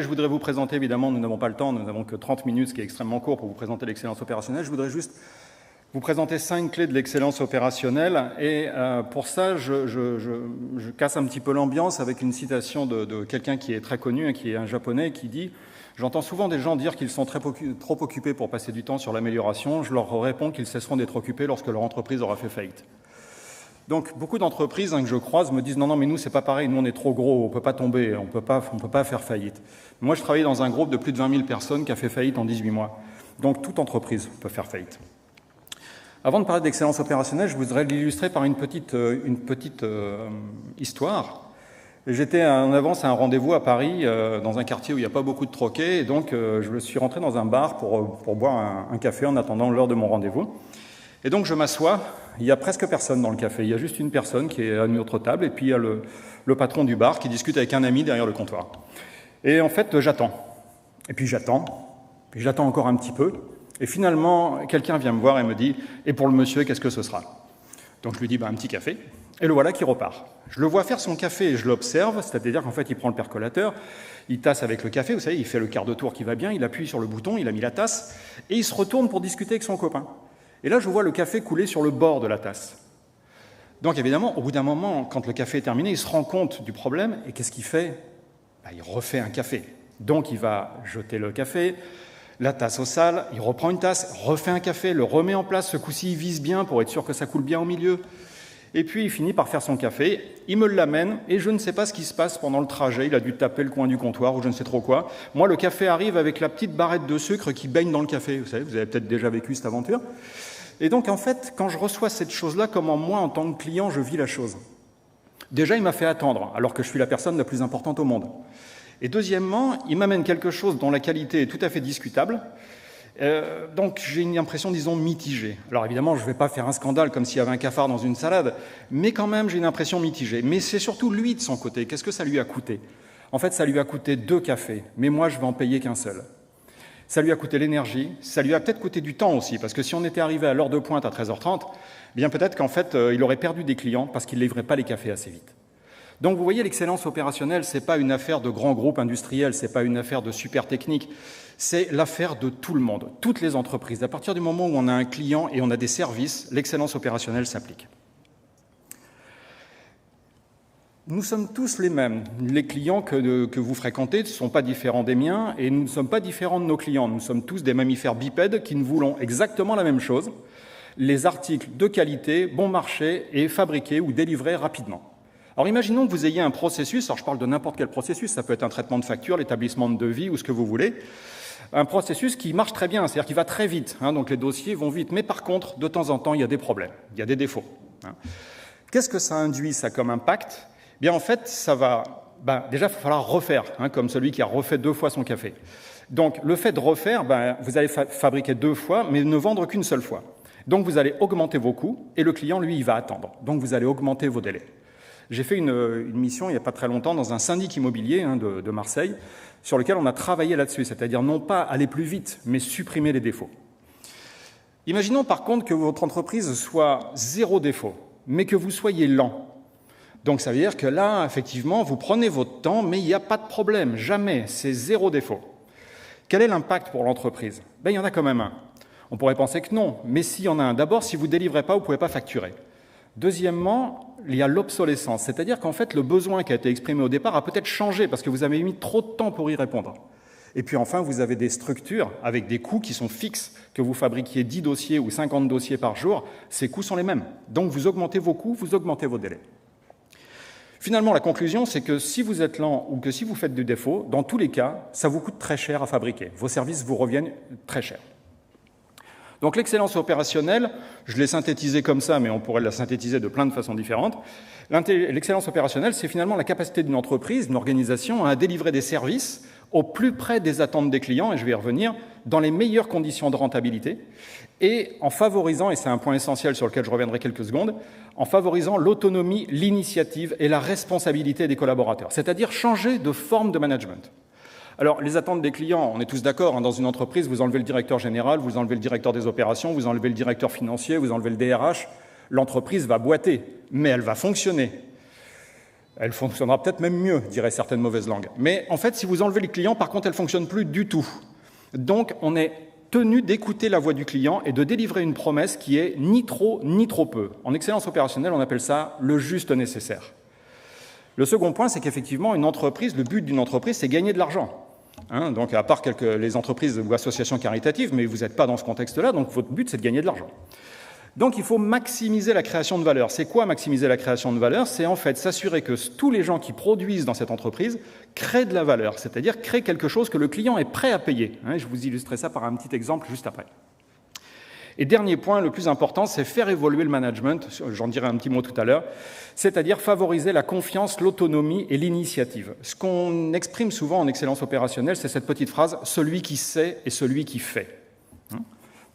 Je voudrais vous présenter, évidemment, nous n'avons pas le temps, nous n'avons que 30 minutes, ce qui est extrêmement court pour vous présenter l'excellence opérationnelle. Je voudrais juste vous présenter 5 clés de l'excellence opérationnelle. Et pour ça, je casse un petit peu l'ambiance avec une citation de quelqu'un qui est très connu, qui est un japonais, qui dit « J'entends souvent des gens dire qu'ils sont trop occupés pour passer du temps sur l'amélioration. Je leur réponds qu'ils cesseront d'être occupés lorsque leur entreprise aura fait faillite. » Donc, beaucoup d'entreprises que je croise me disent « Non, mais nous, c'est pas pareil, nous, on est trop gros, on peut pas tomber, on peut pas faire faillite. » Moi, je travaille dans un groupe de plus de 20 000 personnes qui a fait faillite en 18 mois. Donc, toute entreprise peut faire faillite. Avant de parler d'excellence opérationnelle, je voudrais l'illustrer par une petite histoire. J'étais en avance à un rendez-vous à Paris, dans un quartier où il n'y a pas beaucoup de troquets, et donc je suis rentré dans un bar pour boire un café en attendant l'heure de mon rendez-vous. Et donc je m'assois, il n'y a presque personne dans le café, il y a juste une personne qui est à une autre table, et puis il y a le patron du bar qui discute avec un ami derrière le comptoir. Et en fait, j'attends. Et puis j'attends encore un petit peu, et finalement, quelqu'un vient me voir et me dit « Et pour le monsieur, qu'est-ce que ce sera ?» Donc je lui dis « Un petit café », et le voilà qui repart. Je le vois faire son café et je l'observe, c'est-à-dire qu'en fait, il prend le percolateur, il tasse avec le café, vous savez, il fait le quart de tour qui va bien, il appuie sur le bouton, il a mis la tasse, et il se retourne pour discuter avec son copain. Et là, je vois le café couler sur le bord de la tasse. Donc évidemment, au bout d'un moment, quand le café est terminé, il se rend compte du problème, et qu'est-ce qu'il fait ? Il refait un café. Donc il va jeter le café, la tasse au sale, il reprend une tasse, refait un café, le remet en place, ce coup-ci il vise bien pour être sûr que ça coule bien au milieu. Et puis il finit par faire son café, il me l'amène, et je ne sais pas ce qui se passe pendant le trajet, il a dû taper le coin du comptoir ou je ne sais trop quoi. Moi, le café arrive avec la petite barrette de sucre qui baigne dans le café, vous savez, vous avez peut-être déjà vécu cette aventure. Et donc en fait, quand je reçois cette chose-là, comment moi, en tant que client, je vis la chose ? Déjà, il m'a fait attendre, alors que je suis la personne la plus importante au monde. Et deuxièmement, il m'amène quelque chose dont la qualité est tout à fait discutable. Donc j'ai une impression, disons, mitigée. Alors évidemment, je ne vais pas faire un scandale comme s'il y avait un cafard dans une salade, mais quand même, j'ai une impression mitigée. Mais c'est surtout lui de son côté. Qu'est-ce que ça lui a coûté ? En fait, ça lui a coûté 2 cafés, mais moi, je ne vais en payer qu'un seul. Ça lui a coûté l'énergie, ça lui a peut-être coûté du temps aussi, parce que si on était arrivé à l'heure de pointe à 13h30, bien peut-être qu'en fait, il aurait perdu des clients parce qu'il ne livrait pas les cafés assez vite. Donc vous voyez, l'excellence opérationnelle, ce n'est pas une affaire de grands groupes industriels, ce n'est pas une affaire de super techniques, c'est l'affaire de tout le monde, toutes les entreprises. À partir du moment où on a un client et on a des services, l'excellence opérationnelle s'applique. Nous sommes tous les mêmes. Les clients que vous fréquentez ne sont pas différents des miens et nous ne sommes pas différents de nos clients. Nous sommes tous des mammifères bipèdes qui nous voulons exactement la même chose, les articles de qualité, bon marché et fabriqués ou délivrés rapidement. Alors imaginons que vous ayez un processus, alors je parle de n'importe quel processus, ça peut être un traitement de facture, l'établissement de devis ou ce que vous voulez, un processus qui marche très bien, c'est-à-dire qui va très vite, donc les dossiers vont vite, mais par contre, de temps en temps, il y a des problèmes, il y a des défauts. Qu'est-ce que ça induit, ça, comme impact ? Bien, en fait, ça va... déjà, il va falloir refaire, comme celui qui a refait 2 fois son café. Donc, le fait de refaire, vous allez fabriquer 2 fois, mais ne vendre qu'une seule fois. Donc, vous allez augmenter vos coûts, et le client, lui, il va attendre. Donc, vous allez augmenter vos délais. J'ai fait une mission, il n'y a pas très longtemps, dans un syndic immobilier de Marseille, sur lequel on a travaillé là-dessus, c'est-à-dire non pas aller plus vite, mais supprimer les défauts. Imaginons, par contre, que votre entreprise soit 0 défaut, mais que vous soyez lent. Donc ça veut dire que là, effectivement, vous prenez votre temps, mais il n'y a pas de problème, jamais, c'est 0 défaut. Quel est l'impact pour l'entreprise ? Il y en a quand même un. On pourrait penser que non, mais s'il y en a un. D'abord, si vous ne délivrez pas, vous ne pouvez pas facturer. Deuxièmement, il y a l'obsolescence, c'est-à-dire qu'en fait, le besoin qui a été exprimé au départ a peut-être changé parce que vous avez mis trop de temps pour y répondre. Et puis enfin, vous avez des structures avec des coûts qui sont fixes, que vous fabriquiez 10 dossiers ou 50 dossiers par jour, ces coûts sont les mêmes. Donc vous augmentez vos coûts, vous augmentez vos délais. Finalement, la conclusion, c'est que si vous êtes lent ou que si vous faites du défaut, dans tous les cas, ça vous coûte très cher à fabriquer. Vos services vous reviennent très cher. Donc l'excellence opérationnelle, je l'ai synthétisée comme ça, mais on pourrait la synthétiser de plein de façons différentes. L'excellence opérationnelle, c'est finalement la capacité d'une entreprise, d'une organisation, à délivrer des services au plus près des attentes des clients, et je vais y revenir, dans les meilleures conditions de rentabilité, et en favorisant, et c'est un point essentiel sur lequel je reviendrai quelques secondes, en favorisant l'autonomie, l'initiative et la responsabilité des collaborateurs, c'est-à-dire changer de forme de management. Alors, les attentes des clients, on est tous d'accord, dans une entreprise, vous enlevez le directeur général, vous enlevez le directeur des opérations, vous enlevez le directeur financier, vous enlevez le DRH, l'entreprise va boiter, mais elle va fonctionner. Elle fonctionnera peut-être même mieux, diraient certaines mauvaises langues. Mais en fait, si vous enlevez les clients, par contre, elle ne fonctionne plus du tout. Donc, on est tenu d'écouter la voix du client et de délivrer une promesse qui est ni trop ni trop peu. En excellence opérationnelle, on appelle ça le juste nécessaire. Le second point, c'est qu'effectivement, une entreprise, le but d'une entreprise, c'est gagner de l'argent. Donc, à part les entreprises ou associations caritatives, mais vous n'êtes pas dans ce contexte-là, donc votre but, c'est de gagner de l'argent. Donc, il faut maximiser la création de valeur. C'est quoi maximiser la création de valeur? C'est en fait s'assurer que tous les gens qui produisent dans cette entreprise créent de la valeur, c'est-à-dire créent quelque chose que le client est prêt à payer. Je vous illustrerai ça par un petit exemple juste après. Et dernier point, le plus important, c'est faire évoluer le management, j'en dirai un petit mot tout à l'heure, c'est-à-dire favoriser la confiance, l'autonomie et l'initiative. Ce qu'on exprime souvent en excellence opérationnelle, c'est cette petite phrase « celui qui sait et celui qui fait ».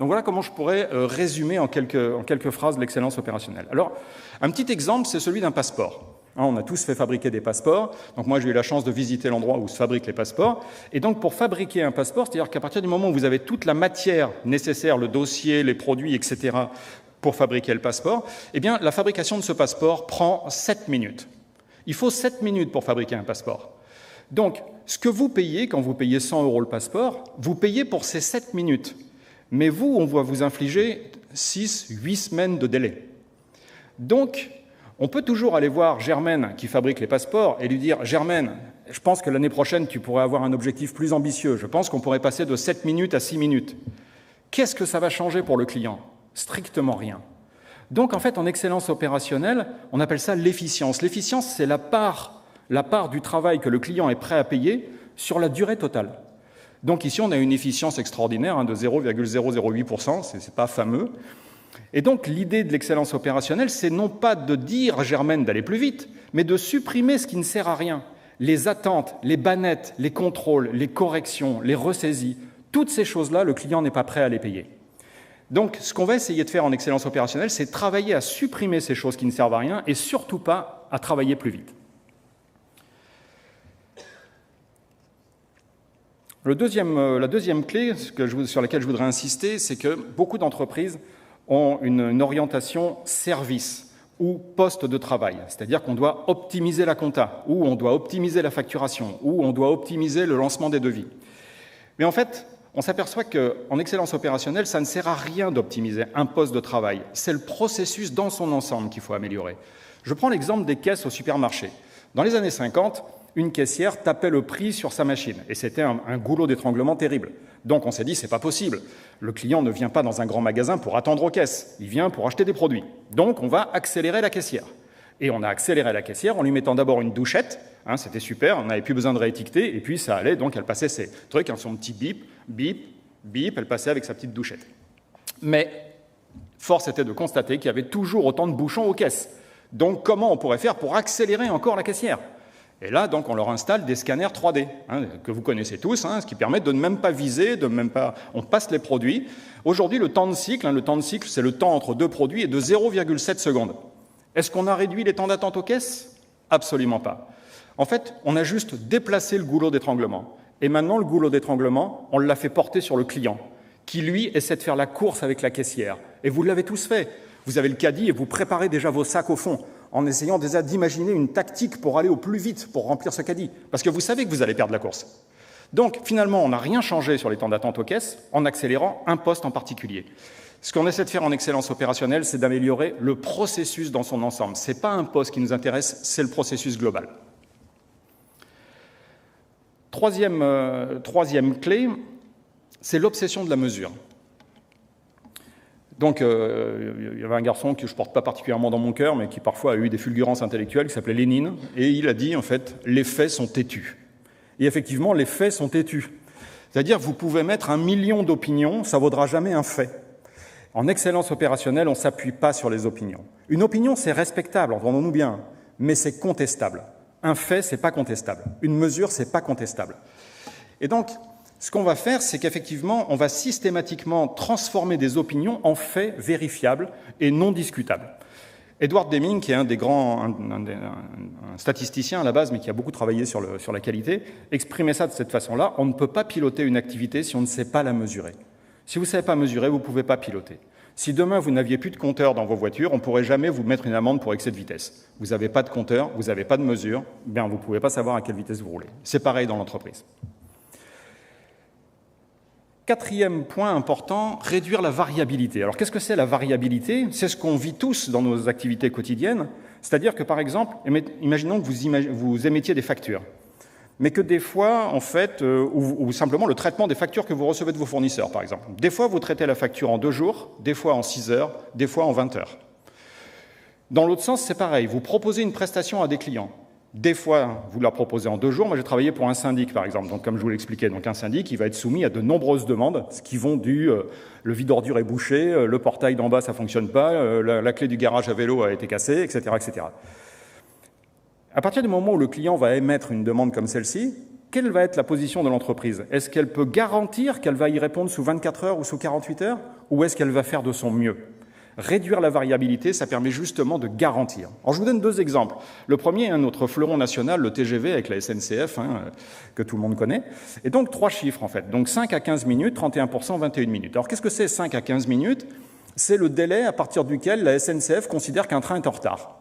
Donc voilà comment je pourrais résumer en quelques phrases l'excellence opérationnelle. Alors, un petit exemple, c'est celui d'un passeport. On a tous fait fabriquer des passeports. Donc moi, j'ai eu la chance de visiter l'endroit où se fabriquent les passeports. Et donc, pour fabriquer un passeport, c'est-à-dire qu'à partir du moment où vous avez toute la matière nécessaire, le dossier, les produits, etc., pour fabriquer le passeport, eh bien, la fabrication de ce passeport prend 7 minutes. Il faut 7 minutes pour fabriquer un passeport. Donc, ce que vous payez, quand vous payez 100 € le passeport, vous payez pour ces 7 minutes. Mais vous, on va vous infliger 6-8 semaines de délai. Donc, on peut toujours aller voir Germaine qui fabrique les passeports et lui dire « Germaine, je pense que l'année prochaine, tu pourrais avoir un objectif plus ambitieux. Je pense qu'on pourrait passer de 7 minutes à 6 minutes. » Qu'est-ce que ça va changer pour le client? Strictement rien. Donc, en fait, en excellence opérationnelle, on appelle ça l'efficience. L'efficience, c'est la part du travail que le client est prêt à payer sur la durée totale. Donc ici, on a une efficience extraordinaire de 0,008%, c'est pas fameux. Et donc l'idée de l'excellence opérationnelle, c'est non pas de dire à Germaine d'aller plus vite, mais de supprimer ce qui ne sert à rien. Les attentes, les bannettes, les contrôles, les corrections, les ressaisies, toutes ces choses-là, le client n'est pas prêt à les payer. Donc ce qu'on va essayer de faire en excellence opérationnelle, c'est travailler à supprimer ces choses qui ne servent à rien et surtout pas à travailler plus vite. La deuxième clé sur laquelle je voudrais insister, c'est que beaucoup d'entreprises ont une orientation service ou poste de travail, c'est-à-dire qu'on doit optimiser la compta, ou on doit optimiser la facturation, ou on doit optimiser le lancement des devis. Mais en fait, on s'aperçoit qu'en excellence opérationnelle, ça ne sert à rien d'optimiser un poste de travail. C'est le processus dans son ensemble qu'il faut améliorer. Je prends l'exemple des caisses au supermarché. Dans les années 50, une caissière tapait le prix sur sa machine. Et c'était un goulot d'étranglement terrible. Donc on s'est dit, c'est pas possible. Le client ne vient pas dans un grand magasin pour attendre aux caisses. Il vient pour acheter des produits. Donc on va accélérer la caissière. Et on a accéléré la caissière en lui mettant d'abord une douchette. C'était super, on n'avait plus besoin de réétiqueter. Et puis ça allait, donc elle passait ses trucs, son petit bip, bip, bip, elle passait avec sa petite douchette. Mais force était de constater qu'il y avait toujours autant de bouchons aux caisses. Donc comment on pourrait faire pour accélérer encore la caissière ? Et là, donc, on leur installe des scanners 3D, que vous connaissez tous, ce qui permet de ne même pas viser, on passe les produits. Aujourd'hui, le temps de cycle, c'est le temps entre deux produits, est de 0,7 secondes. Est-ce qu'on a réduit les temps d'attente aux caisses? Absolument pas. En fait, on a juste déplacé le goulot d'étranglement. Et maintenant, le goulot d'étranglement, on l'a fait porter sur le client, qui, lui, essaie de faire la course avec la caissière. Et vous l'avez tous fait. Vous avez le caddie et vous préparez déjà vos sacs au fond, en essayant déjà d'imaginer une tactique pour aller au plus vite, pour remplir ce caddie. Parce que vous savez que vous allez perdre la course. Donc, finalement, on n'a rien changé sur les temps d'attente aux caisses, en accélérant un poste en particulier. Ce qu'on essaie de faire en excellence opérationnelle, c'est d'améliorer le processus dans son ensemble. Ce n'est pas un poste qui nous intéresse, c'est le processus global. Troisième clé, c'est l'obsession de la mesure. Donc, il y avait un garçon que je ne porte pas particulièrement dans mon cœur, mais qui parfois a eu des fulgurances intellectuelles, qui s'appelait Lénine, et il a dit, en fait, « les faits sont têtus ». Et effectivement, les faits sont têtus. C'est-à-dire, vous pouvez mettre 1 million d'opinions, ça ne vaudra jamais un fait. En excellence opérationnelle, on ne s'appuie pas sur les opinions. Une opinion, c'est respectable, entendons-nous bien, mais c'est contestable. Un fait, ce n'est pas contestable. Une mesure, ce n'est pas contestable. Et donc, ce qu'on va faire, c'est qu'effectivement, on va systématiquement transformer des opinions en faits vérifiables et non discutables. Edward Deming, qui est un statisticien à la base, mais qui a beaucoup travaillé sur la qualité, exprimait ça de cette façon-là. On ne peut pas piloter une activité si on ne sait pas la mesurer. Si vous ne savez pas mesurer, vous ne pouvez pas piloter. Si demain, vous n'aviez plus de compteur dans vos voitures, on ne pourrait jamais vous mettre une amende pour excès de vitesse. Vous n'avez pas de compteur, vous n'avez pas de mesure, bien, vous ne pouvez pas savoir à quelle vitesse vous roulez. C'est pareil dans l'entreprise. Quatrième point important, réduire la variabilité. Alors, qu'est-ce que c'est la variabilité? C'est ce qu'on vit tous dans nos activités quotidiennes. C'est-à-dire que, par exemple, imaginons que vous émettiez des factures, mais que des fois, en fait, ou simplement le traitement des factures que vous recevez de vos fournisseurs, par exemple. Des fois, vous traitez la facture en 2 jours, des fois en 6 heures, des fois en 20 heures. Dans l'autre sens, c'est pareil. Vous proposez une prestation à des clients. Des fois, vous la proposez en 2 jours. Moi, j'ai travaillé pour un syndic, par exemple. Donc, comme je vous l'expliquais, donc un syndic, il va être soumis à de nombreuses demandes, ce qui vont du le vide-ordures est bouché, le portail d'en bas, ça fonctionne pas, la clé du garage à vélo a été cassée, etc., etc. À partir du moment où le client va émettre une demande comme celle-ci, quelle va être la position de l'entreprise? Est-ce qu'elle peut garantir qu'elle va y répondre sous 24 heures ou sous 48 heures? Ou est-ce qu'elle va faire de son mieux? Réduire la variabilité, ça permet justement de garantir. Alors, je vous donne 2 exemples. Le premier est notre fleuron national, le TGV avec la SNCF, que tout le monde connaît. Et donc, 3 chiffres, en fait. Donc, 5 à 15 minutes, 31%, 21 minutes. Alors, qu'est-ce que c'est 5 à 15 minutes? C'est le délai à partir duquel la SNCF considère qu'un train est en retard.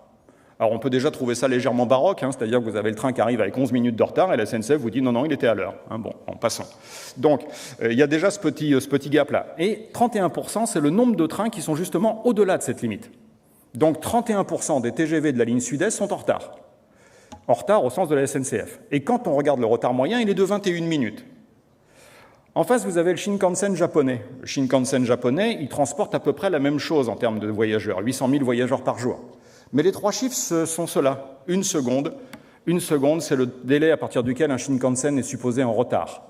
Alors, on peut déjà trouver ça légèrement baroque, c'est-à-dire que vous avez le train qui arrive avec 11 minutes de retard et la SNCF vous dit non, non, il était à l'heure. Bon, en passant. Donc, il y a déjà ce petit gap-là. Et 31%, c'est le nombre de trains qui sont justement au-delà de cette limite. Donc, 31% des TGV de la ligne sud-est sont en retard. En retard au sens de la SNCF. Et quand on regarde le retard moyen, il est de 21 minutes. En face, vous avez le Shinkansen japonais. Le Shinkansen japonais, il transporte à peu près la même chose en termes de voyageurs, 800 000 voyageurs par jour. Mais les 3 chiffres sont ceux-là. 1 seconde. 1 seconde, c'est le délai à partir duquel un Shinkansen est supposé en retard.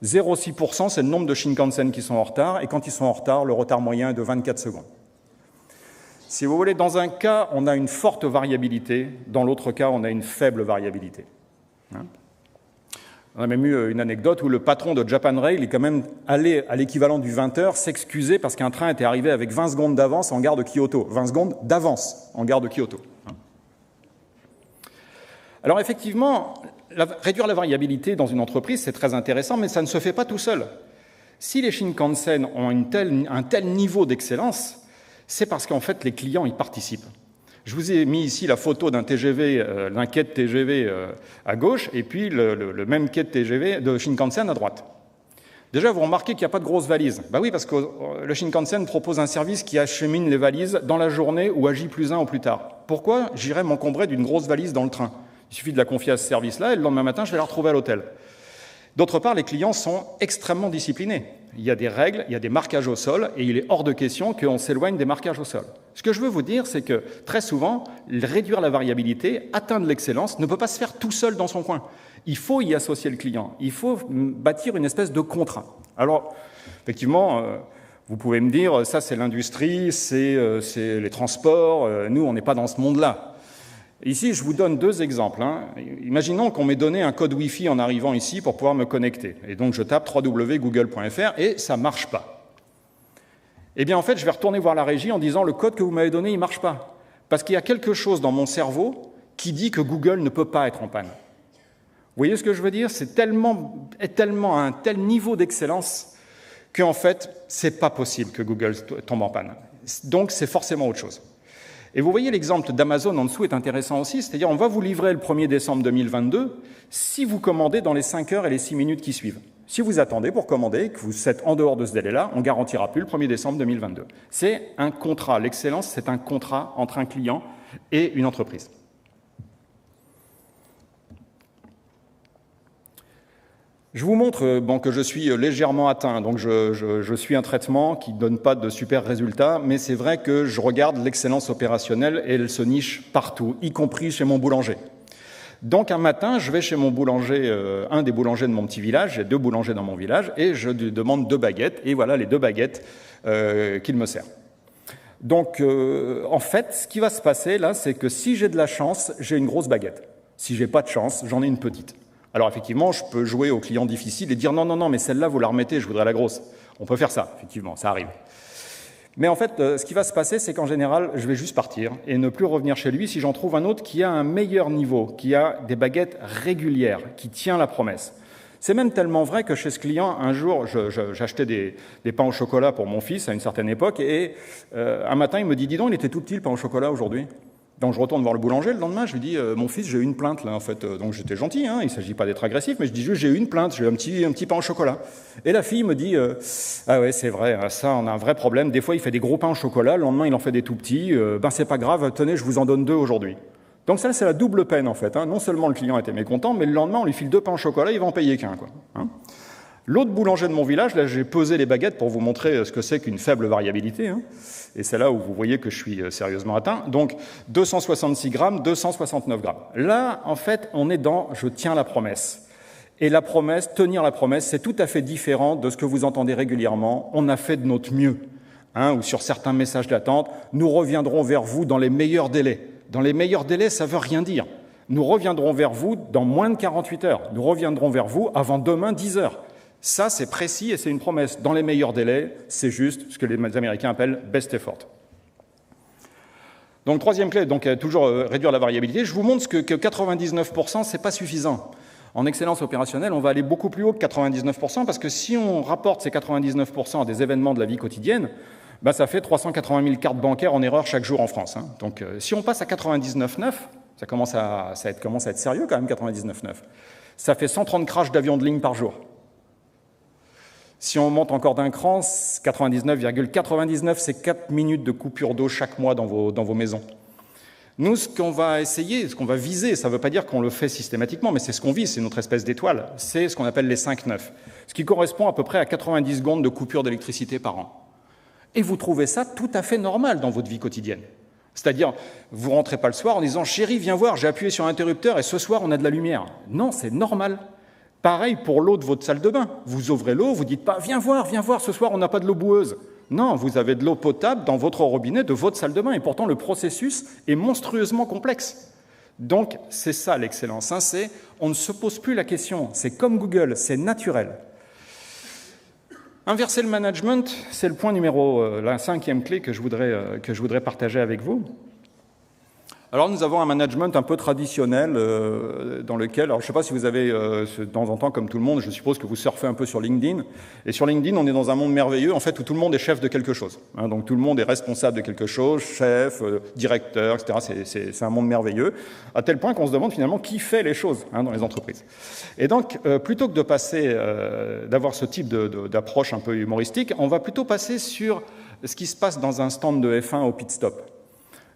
0,6%, c'est le nombre de Shinkansen qui sont en retard. Et quand ils sont en retard, le retard moyen est de 24 secondes. Si vous voulez, dans un cas, on a une forte variabilité. Dans l'autre cas, on a une faible variabilité. On a même eu une anecdote où le patron de Japan Rail est quand même allé à l'équivalent du 20h s'excuser parce qu'un train était arrivé avec 20 secondes d'avance en gare de Kyoto. 20 secondes d'avance en gare de Kyoto. Alors effectivement, réduire la variabilité dans une entreprise, c'est très intéressant, mais ça ne se fait pas tout seul. Si les Shinkansen ont un tel niveau d'excellence, c'est parce qu'en fait les clients y participent. Je vous ai mis ici la photo d'un TGV, d'un quai de TGV à gauche, et puis le même quai de TGV de Shinkansen à droite. Déjà, vous remarquez qu'il n'y a pas de grosses valises. Ben oui, parce que le Shinkansen propose un service qui achemine les valises dans la journée ou à J+1 ou plus tard. Pourquoi j'irais m'encombrer d'une grosse valise dans le train? Il suffit de la confier à ce service-là, et le lendemain matin, je vais la retrouver à l'hôtel. D'autre part, les clients sont extrêmement disciplinés. Il y a des règles, il y a des marquages au sol, et il est hors de question qu'on s'éloigne des marquages au sol. Ce que je veux vous dire, c'est que très souvent, réduire la variabilité, atteindre l'excellence, ne peut pas se faire tout seul dans son coin. Il faut y associer le client, il faut bâtir une espèce de contrat. Alors, effectivement, vous pouvez me dire, ça c'est l'industrie, c'est les transports, nous on n'est pas dans ce monde-là. Ici, je vous donne 2 exemples. Imaginons qu'on m'ait donné un code Wi-Fi en arrivant ici pour pouvoir me connecter. Et donc, je tape www.google.fr et ça ne marche pas. Eh bien, en fait, je vais retourner voir la régie en disant « le code que vous m'avez donné, il ne marche pas ». Parce qu'il y a quelque chose dans mon cerveau qui dit que Google ne peut pas être en panne. Vous voyez ce que je veux dire? C'est tellement à un tel niveau d'excellence qu'en fait, ce n'est pas possible que Google tombe en panne. Donc, c'est forcément autre chose. Et vous voyez, l'exemple d'Amazon en dessous est intéressant aussi, c'est-à-dire on va vous livrer le 1er décembre 2022 si vous commandez dans les 5 heures et les 6 minutes qui suivent. Si vous attendez pour commander, que vous êtes en dehors de ce délai-là, on ne garantira plus le 1er décembre 2022. C'est un contrat. L'excellence, c'est un contrat entre un client et une entreprise. Je vous montre que je suis légèrement atteint, donc je suis un traitement qui ne donne pas de super résultats, mais c'est vrai que je regarde l'excellence opérationnelle et elle se niche partout, y compris chez mon boulanger. Donc un matin, je vais chez mon boulanger, un des boulangers de mon petit village, j'ai 2 boulangers dans mon village, et je lui demande 2 baguettes, et voilà les 2 baguettes qu'il me sert. Donc en fait, ce qui va se passer là, c'est que si j'ai de la chance, j'ai une grosse baguette. Si j'ai pas de chance, j'en ai une petite. Alors effectivement, je peux jouer au client difficile et dire non, non, non, mais celle-là, vous la remettez, je voudrais la grosse. On peut faire ça, effectivement, ça arrive. Mais en fait, ce qui va se passer, c'est qu'en général, je vais juste partir et ne plus revenir chez lui si j'en trouve un autre qui a un meilleur niveau, qui a des baguettes régulières, qui tient la promesse. C'est même tellement vrai que chez ce client, un jour, j'achetais des pains au chocolat pour mon fils à une certaine époque, et un matin, il me dit « Dis donc, il était tout petit le pain au chocolat aujourd'hui ». Donc je retourne voir le boulanger le lendemain, je lui dis mon fils, j'ai eu une plainte là en fait. Donc j'étais gentil, hein, il ne s'agit pas d'être agressif, mais je dis juste j'ai eu une plainte, j'ai eu un petit pain au chocolat. Et la fille me dit ah ouais c'est vrai, ça on a un vrai problème. Des fois il fait des gros pains au chocolat, le lendemain il en fait des tout petits. Ben c'est pas grave, tenez je vous en donne 2 aujourd'hui. Donc ça c'est la double peine en fait. Hein. Non seulement le client était mécontent, mais le lendemain on lui file 2 pains au chocolat, il va en payer qu'un quoi. Hein. L'autre boulanger de mon village, là j'ai pesé les baguettes pour vous montrer ce que c'est qu'une faible variabilité. Hein. Et c'est là où vous voyez que je suis sérieusement atteint. Donc 266 grammes, 269 grammes. Là, en fait, on est dans « je tiens la promesse ». Et la promesse, tenir la promesse, c'est tout à fait différent de ce que vous entendez régulièrement. On a fait de notre mieux. Hein, ou sur certains messages d'attente, nous reviendrons vers vous dans les meilleurs délais. Dans les meilleurs délais, ça ne veut rien dire. Nous reviendrons vers vous dans moins de 48 heures. Nous reviendrons vers vous avant demain 10 heures. Ça, c'est précis et c'est une promesse. Dans les meilleurs délais, c'est juste ce que les Américains appellent « best effort ». Donc, troisième clé, donc toujours réduire la variabilité. Je vous montre que 99%, ce n'est pas suffisant. En excellence opérationnelle, on va aller beaucoup plus haut que 99%, parce que si on rapporte ces 99% à des événements de la vie quotidienne, ben, ça fait 380 000 cartes bancaires en erreur chaque jour en France. Hein. Donc, si on passe à 99,9, ça commence à être sérieux quand même, 99,9. Ça fait 130 crashs d'avions de ligne par jour. Si on monte encore d'un cran, 99,99, c'est 4 minutes de coupure d'eau chaque mois dans vos maisons. Nous, ce qu'on va essayer, ce qu'on va viser, ça ne veut pas dire qu'on le fait systématiquement, mais c'est ce qu'on vise, c'est notre espèce d'étoile, c'est ce qu'on appelle les 5-9, ce qui correspond à peu près à 90 secondes de coupure d'électricité par an. Et vous trouvez ça tout à fait normal dans votre vie quotidienne. C'est-à-dire, vous ne rentrez pas le soir en disant « Chérie, viens voir, j'ai appuyé sur l'interrupteur et ce soir, on a de la lumière ». Non, c'est normal. Pareil pour l'eau de votre salle de bain. Vous ouvrez l'eau, vous ne dites pas « Viens voir, ce soir, on n'a pas de l'eau boueuse ». Non, vous avez de l'eau potable dans votre robinet de votre salle de bain. Et pourtant, le processus est monstrueusement complexe. Donc, c'est ça l'excellence. Hein, on ne se pose plus la question. C'est comme Google, c'est naturel. Inverser le management, c'est le point numéro, la 5e clé que je voudrais partager avec vous. Alors nous avons un management un peu traditionnel dans lequel, alors je ne sais pas si vous avez de temps en temps comme tout le monde, je suppose que vous surfez un peu sur LinkedIn. Et sur LinkedIn, on est dans un monde merveilleux en fait où tout le monde est chef de quelque chose. Hein, donc tout le monde est responsable de quelque chose, chef, directeur, etc. C'est un monde merveilleux, à tel point qu'on se demande finalement qui fait les choses dans les entreprises. Et donc plutôt que de passer, d'avoir ce type d'approche un peu humoristique, on va plutôt passer sur ce qui se passe dans un stand de F1 au pit stop.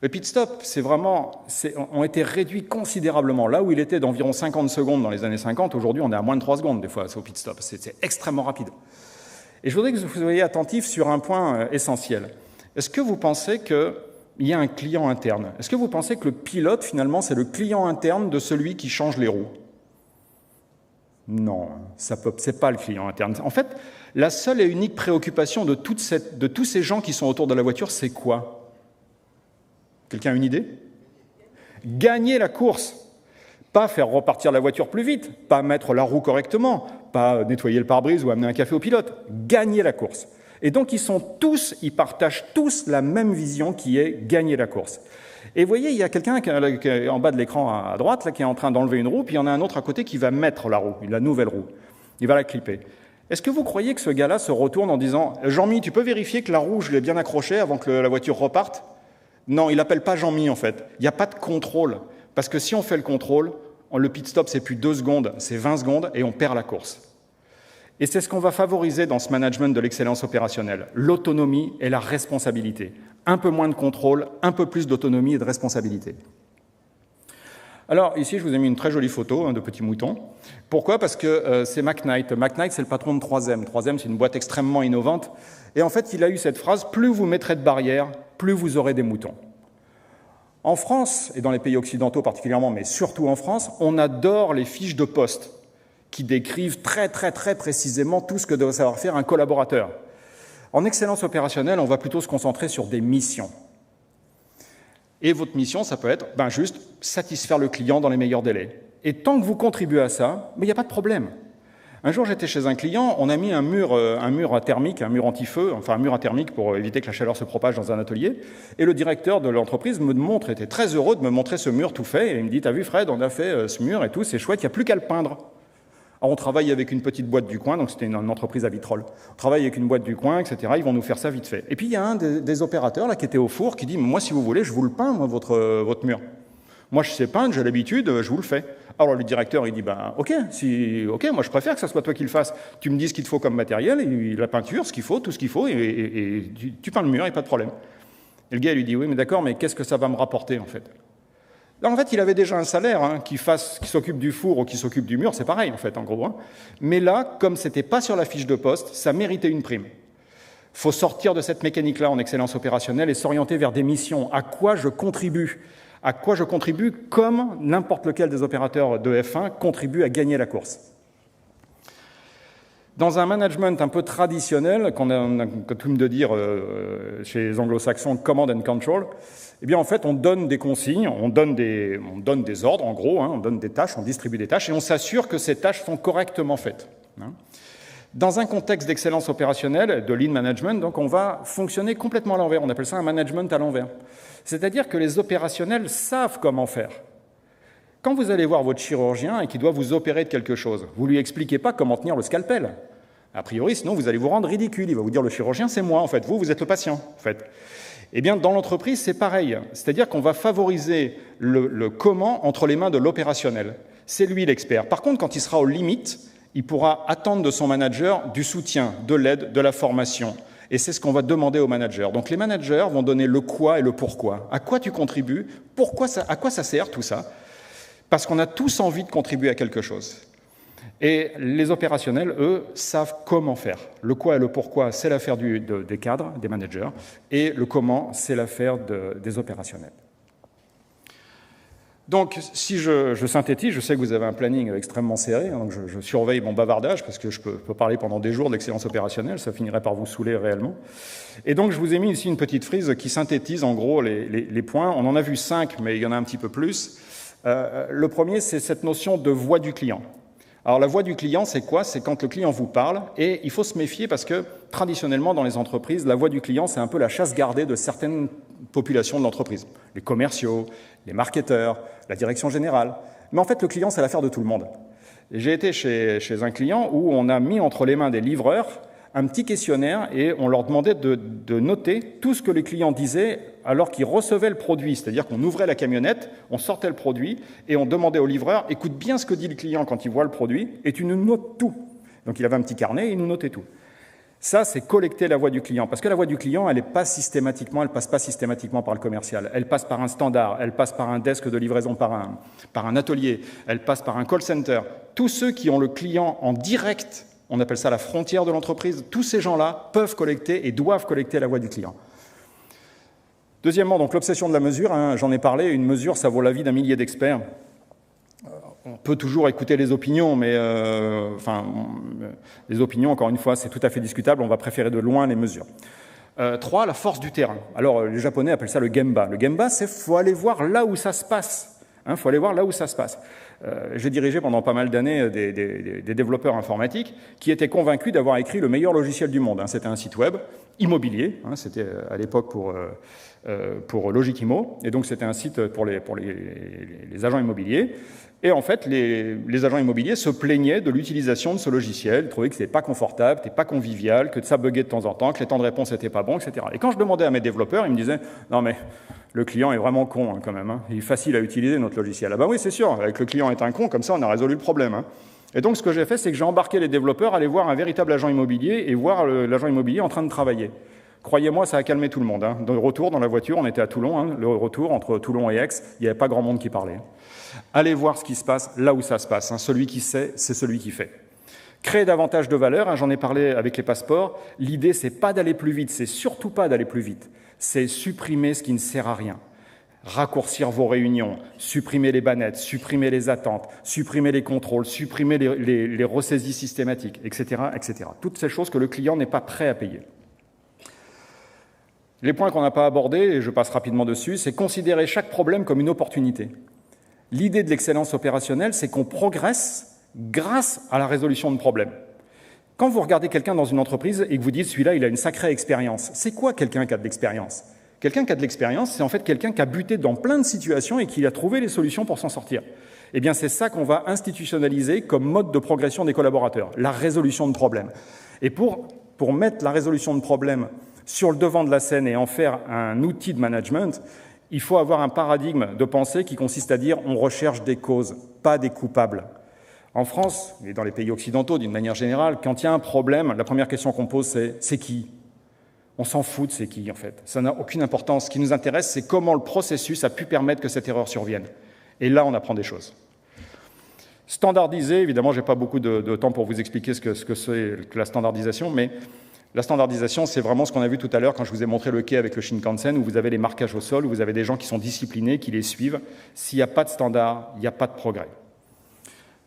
Le pit stop, ont été réduits considérablement. Là où il était d'environ 50 secondes dans les années 50, aujourd'hui on est à moins de 3 secondes des fois au pit stop. C'est extrêmement rapide. Et je voudrais que vous soyez attentifs sur un point essentiel. Est-ce que vous pensez qu'il y a un client interne? Est-ce que vous pensez que le pilote, finalement, c'est le client interne de celui qui change les roues? Non, c'est pas le client interne. En fait, la seule et unique préoccupation de tous ces gens qui sont autour de la voiture, c'est quoi? Quelqu'un a une idée? Gagner la course. Pas faire repartir la voiture plus vite, pas mettre la roue correctement, pas nettoyer le pare-brise ou amener un café au pilote. Gagner la course. Et donc ils partagent tous la même vision qui est gagner la course. Et vous voyez, il y a quelqu'un qui est en bas de l'écran à droite là, qui est en train d'enlever une roue, puis il y en a un autre à côté qui va mettre la roue, la nouvelle roue. Il va la clipper. Est-ce que vous croyez que ce gars-là se retourne en disant « Jean-Mi, tu peux vérifier que la roue, je l'ai bien accrochée avant que la voiture reparte ?» Non, il n'appelle pas Jean-Mi en fait. Il n'y a pas de contrôle. Parce que si on fait le contrôle, le pit stop, c'est plus 2 secondes, c'est 20 secondes et on perd la course. Et c'est ce qu'on va favoriser dans ce management de l'excellence opérationnelle. L'autonomie et la responsabilité. Un peu moins de contrôle, un peu plus d'autonomie et de responsabilité. Alors ici, je vous ai mis une très jolie photo de petits moutons. Pourquoi? Parce que c'est McKnight. McKnight, c'est le patron de 3M. 3M, c'est une boîte extrêmement innovante. Et en fait, il a eu cette phrase « Plus vous mettrez de barrières, plus vous aurez des moutons ». En France, et dans les pays occidentaux particulièrement, mais surtout en France, on adore les fiches de poste qui décrivent très précisément tout ce que doit savoir faire un collaborateur. En excellence opérationnelle, on va plutôt se concentrer sur des missions. Et votre mission, ça peut être juste satisfaire le client dans les meilleurs délais. Et tant que vous contribuez à ça, il n'y a pas de problème. Un jour, j'étais chez un client, on a mis un mur thermique, un mur anti-feu, enfin un mur thermique pour éviter que la chaleur se propage dans un atelier. Et le directeur de l'entreprise était très heureux de me montrer ce mur tout fait. Et il me dit « T'as vu Fred, on a fait ce mur et tout, c'est chouette, il n'y a plus qu'à le peindre. » Alors, on travaille avec une petite boîte du coin, donc c'était une entreprise à vitrolles. On travaille avec une boîte du coin, etc. Ils vont nous faire ça vite fait. Et puis, il y a un des opérateurs là, qui était au four qui dit « Moi, si vous voulez, je vous le peins, moi, votre mur. Moi, je sais peindre, j'ai l'habitude, je vous le fais. » Alors, le directeur, il dit « Ok, moi, je préfère que ce soit toi qui le fasses. Tu me dis ce qu'il te faut comme matériel, et la peinture, ce qu'il faut, tout ce qu'il faut, et tu peins le mur, et pas de problème. » Et le gars lui dit « Oui, mais d'accord, mais qu'est-ce que ça va me rapporter, en fait ?» Là, en fait, il avait déjà un salaire, qui s'occupe du four ou qui s'occupe du mur, c'est pareil, en fait, en gros. Mais là, comme c'était pas sur la fiche de poste, ça méritait une prime. Il faut sortir de cette mécanique-là en excellence opérationnelle et s'orienter vers des missions. À quoi je contribue ? À quoi je contribue comme n'importe lequel des opérateurs de F1 contribue à gagner la course. Dans un management un peu traditionnel, qu'on a coutume de dire chez les anglo-saxons « command and control », eh bien, en fait, on donne des consignes, on donne des ordres, en gros, on donne des tâches, on distribue des tâches, et on s'assure que ces tâches sont correctement faites. Dans un contexte d'excellence opérationnelle, de lean management, donc, on va fonctionner complètement à l'envers. On appelle ça un management à l'envers. C'est-à-dire que les opérationnels savent comment faire. Quand vous allez voir votre chirurgien et qu'il doit vous opérer de quelque chose, vous ne lui expliquez pas comment tenir le scalpel. A priori, sinon, vous allez vous rendre ridicule. Il va vous dire, le chirurgien, c'est moi, en fait. Vous êtes le patient, en fait. Eh bien, dans l'entreprise, c'est pareil. C'est-à-dire qu'on va favoriser le comment entre les mains de l'opérationnel. C'est lui l'expert. Par contre, quand il sera aux limites, il pourra attendre de son manager du soutien, de l'aide, de la formation. Et c'est ce qu'on va demander aux managers. Donc, les managers vont donner le quoi et le pourquoi. À quoi tu contribues ? À quoi ça sert, tout ça ? Parce qu'on a tous envie de contribuer à quelque chose. Et les opérationnels, eux, savent comment faire. Le quoi et le pourquoi, c'est l'affaire des cadres, des managers, et le comment, c'est l'affaire des opérationnels. Donc, si je synthétise, je sais que vous avez un planning extrêmement serré, donc je surveille mon bavardage, parce que je peux parler pendant des jours de l'excellence opérationnelle, ça finirait par vous saouler réellement. Et donc, je vous ai mis ici une petite frise qui synthétise en gros les points. On en a vu 5, mais il y en a un petit peu plus. Le premier, c'est cette notion de voix du client. Alors, la voix du client, c'est quoi ? C'est quand le client vous parle, et il faut se méfier parce que, traditionnellement, dans les entreprises, la voix du client, c'est un peu la chasse gardée de certaines populations de l'entreprise. Les commerciaux, les marketeurs, la direction générale. Mais en fait, le client, c'est l'affaire de tout le monde. Et j'ai été chez un client où on a mis entre les mains des livreurs un petit questionnaire et on leur demandait de noter tout ce que les clients disaient alors qu'ils recevaient le produit. C'est-à-dire qu'on ouvrait la camionnette, on sortait le produit et on demandait au livreur « Écoute bien ce que dit le client quand il voit le produit et tu nous notes tout. » Donc il avait un petit carnet et il nous notait tout. Ça, c'est collecter la voix du client. Parce que la voix du client, elle passe pas systématiquement par le commercial. Elle passe par un standard, elle passe par un desk de livraison, par un atelier, elle passe par un call center. Tous ceux qui ont le client en direct, on appelle ça la frontière de l'entreprise, tous ces gens-là peuvent collecter et doivent collecter la voix du client. Deuxièmement, donc l'obsession de la mesure, j'en ai parlé, une mesure, ça vaut la vie d'un millier d'experts. On peut toujours écouter les opinions, mais les opinions, encore une fois, c'est tout à fait discutable, on va préférer de loin les mesures. 3, la force du terrain. Alors, les Japonais appellent ça le gemba. Le gemba, c'est faut aller voir là où ça se passe. Faut aller voir là où ça se passe. J'ai dirigé pendant pas mal d'années des développeurs informatiques qui étaient convaincus d'avoir écrit le meilleur logiciel du monde. C'était un site web immobilier, c'était à l'époque pour Logikimo, et donc c'était un site pour les agents immobiliers. Et en fait, les agents immobiliers se plaignaient de l'utilisation de ce logiciel, ils trouvaient que c'était pas confortable, c'était pas convivial, que ça buguait de temps en temps, que les temps de réponse n'étaient pas bons, etc. Et quand je demandais à mes développeurs, ils me disaient « Non mais, le client est vraiment con quand même, il est facile à utiliser notre logiciel. » Ah ben oui, c'est sûr, avec le client est un con, comme ça on a résolu le problème. Et donc ce que j'ai fait, c'est que j'ai embarqué les développeurs à aller voir un véritable agent immobilier et voir l'agent immobilier en train de travailler. Croyez-moi, ça a calmé tout le monde. De retour dans la voiture, on était à Toulon, le retour entre Toulon et Aix, il n'y avait pas grand monde qui parlait. Allez voir ce qui se passe là où ça se passe. Celui qui sait, c'est celui qui fait. Créer davantage de valeur, j'en ai parlé avec les passeports, l'idée c'est pas d'aller plus vite, c'est surtout pas d'aller plus vite, c'est supprimer ce qui ne sert à rien. Raccourcir vos réunions, supprimer les bannettes, supprimer les attentes, supprimer les contrôles, supprimer les ressaisies systématiques, etc., etc. Toutes ces choses que le client n'est pas prêt à payer. Les points qu'on n'a pas abordés, et je passe rapidement dessus, c'est considérer chaque problème comme une opportunité. L'idée de l'excellence opérationnelle, c'est qu'on progresse grâce à la résolution de problèmes. Quand vous regardez quelqu'un dans une entreprise et que vous dites « celui-là, il a une sacrée expérience », c'est quoi quelqu'un qui a de l'expérience ? Quelqu'un qui a de l'expérience, c'est en fait quelqu'un qui a buté dans plein de situations et qui a trouvé les solutions pour s'en sortir. Eh bien, c'est ça qu'on va institutionnaliser comme mode de progression des collaborateurs, la résolution de problèmes. Et pour mettre la résolution de problèmes sur le devant de la scène et en faire un outil de management, il faut avoir un paradigme de pensée qui consiste à dire on recherche des causes, pas des coupables. En France, et dans les pays occidentaux d'une manière générale, quand il y a un problème, la première question qu'on pose c'est qui ? On s'en fout de c'est qui, en fait. Ça n'a aucune importance. Ce qui nous intéresse, c'est comment le processus a pu permettre que cette erreur survienne. Et là, on apprend des choses. Standardiser, évidemment, je n'ai pas beaucoup de temps pour vous expliquer ce que c'est que la standardisation, mais la standardisation, c'est vraiment ce qu'on a vu tout à l'heure quand je vous ai montré le quai avec le Shinkansen, où vous avez les marquages au sol, où vous avez des gens qui sont disciplinés, qui les suivent. S'il n'y a pas de standard, il n'y a pas de progrès.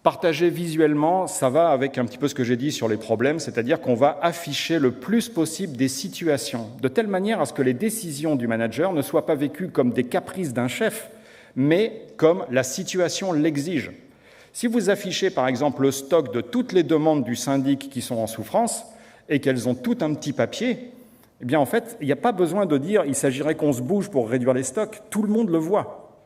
Partager visuellement, ça va avec un petit peu ce que j'ai dit sur les problèmes, c'est-à-dire qu'on va afficher le plus possible des situations, de telle manière à ce que les décisions du manager ne soient pas vécues comme des caprices d'un chef, mais comme la situation l'exige. Si vous affichez par exemple le stock de toutes les demandes du syndic qui sont en souffrance et qu'elles ont tout un petit papier, eh bien en fait, il n'y a pas besoin de dire il s'agirait qu'on se bouge pour réduire les stocks, tout le monde le voit.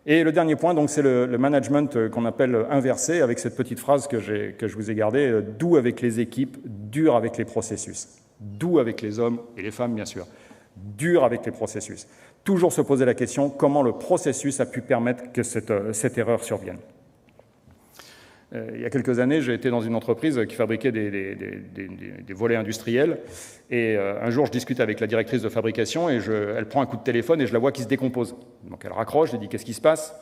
Et le dernier point, donc, c'est le management qu'on appelle inversé, avec cette petite phrase que je vous ai gardée, doux avec les équipes, dur avec les processus. Doux avec les hommes et les femmes, bien sûr. Dur avec les processus. Toujours se poser la question, comment le processus a pu permettre que cette erreur survienne. Il y a quelques années, j'ai été dans une entreprise qui fabriquait des volets industriels. Et un jour, je discute avec la directrice de fabrication et elle prend un coup de téléphone et je la vois qui se décompose. Donc elle raccroche, je lui dis « Qu'est-ce qui se passe ?»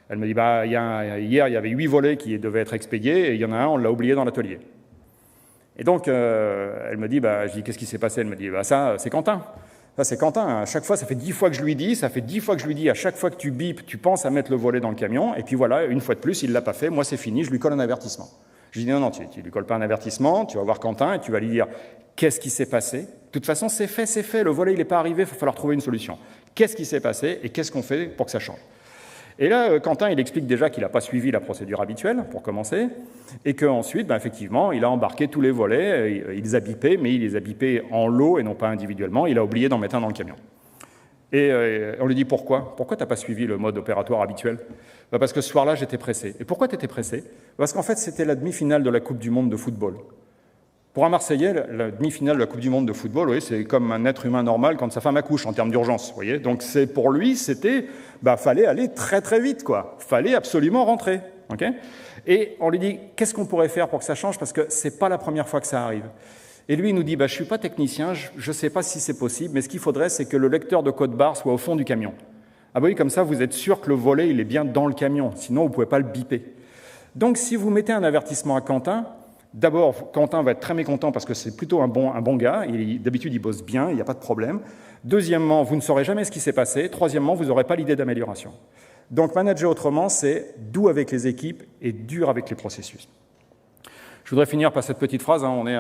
Elle me dit hier, il y avait 8 volets qui devaient être expédiés et il y en a un, on l'a oublié dans l'atelier. Et donc, elle me dit je dis « Qu'est-ce qui s'est passé ?» Elle me dit « Ça, c'est Quentin. » Ça, c'est Quentin. À chaque fois, ça fait 10 fois que je lui dis, ça fait 10 fois que je lui dis, à chaque fois que tu bipes, tu penses à mettre le volet dans le camion, et puis voilà, une fois de plus, il ne l'a pas fait, moi c'est fini, je lui colle un avertissement. Je lui dis non, tu ne lui colles pas un avertissement, tu vas voir Quentin, et tu vas lui dire, qu'est-ce qui s'est passé ? De toute façon, c'est fait, le volet il n'est pas arrivé, il va falloir trouver une solution. Qu'est-ce qui s'est passé, et qu'est-ce qu'on fait pour que ça change ? Et là, Quentin, il explique déjà qu'il n'a pas suivi la procédure habituelle, pour commencer, et qu'ensuite, effectivement, il a embarqué tous les volets, il les a bipés, mais il les a bipés en lot et non pas individuellement, il a oublié d'en mettre un dans le camion. Et on lui dit pourquoi ? Pourquoi tu n'as pas suivi le mode opératoire habituel ? Parce que ce soir-là, j'étais pressé. Et pourquoi tu étais pressé ? Parce qu'en fait, c'était la demi-finale de la Coupe du Monde de football. Pour un Marseillais, la demi-finale de la Coupe du Monde de football, vous voyez, c'est comme un être humain normal quand sa femme accouche en termes d'urgence. Vous voyez, donc pour lui, c'était, fallait aller très très vite, quoi. Fallait absolument rentrer. Okay, et on lui dit, qu'est-ce qu'on pourrait faire pour que ça change ? Parce que c'est pas la première fois que ça arrive. Et lui, il nous dit, je suis pas technicien, je sais pas si c'est possible, mais ce qu'il faudrait, c'est que le lecteur de code barre soit au fond du camion. Ah oui, comme ça, vous êtes sûr que le volet, il est bien dans le camion. Sinon, vous pouvez pas le biper. Donc, si vous mettez un avertissement à Quentin, d'abord, Quentin va être très mécontent parce que c'est plutôt un bon gars. D'habitude, il bosse bien, il n'y a pas de problème. Deuxièmement, vous ne saurez jamais ce qui s'est passé. Troisièmement, vous n'aurez pas l'idée d'amélioration. Donc, manager autrement, c'est doux avec les équipes et dur avec les processus. Je voudrais finir par cette petite phrase. On est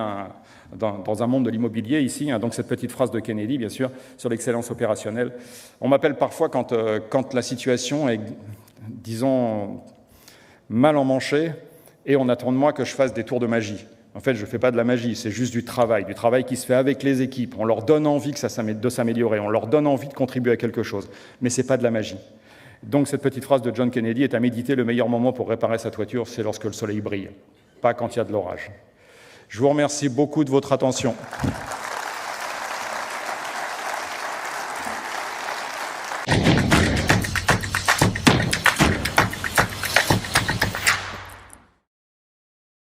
dans un monde de l'immobilier ici. Donc, cette petite phrase de Kennedy, bien sûr, sur l'excellence opérationnelle. On m'appelle parfois quand la situation est, disons, mal emmanchée, et on attend de moi que je fasse des tours de magie. En fait, je ne fais pas de la magie, c'est juste du travail qui se fait avec les équipes. On leur donne envie de s'améliorer, on leur donne envie de contribuer à quelque chose, mais ce n'est pas de la magie. Donc cette petite phrase de John Kennedy est à méditer, le meilleur moment pour réparer sa toiture, c'est lorsque le soleil brille, pas quand il y a de l'orage. Je vous remercie beaucoup de votre attention.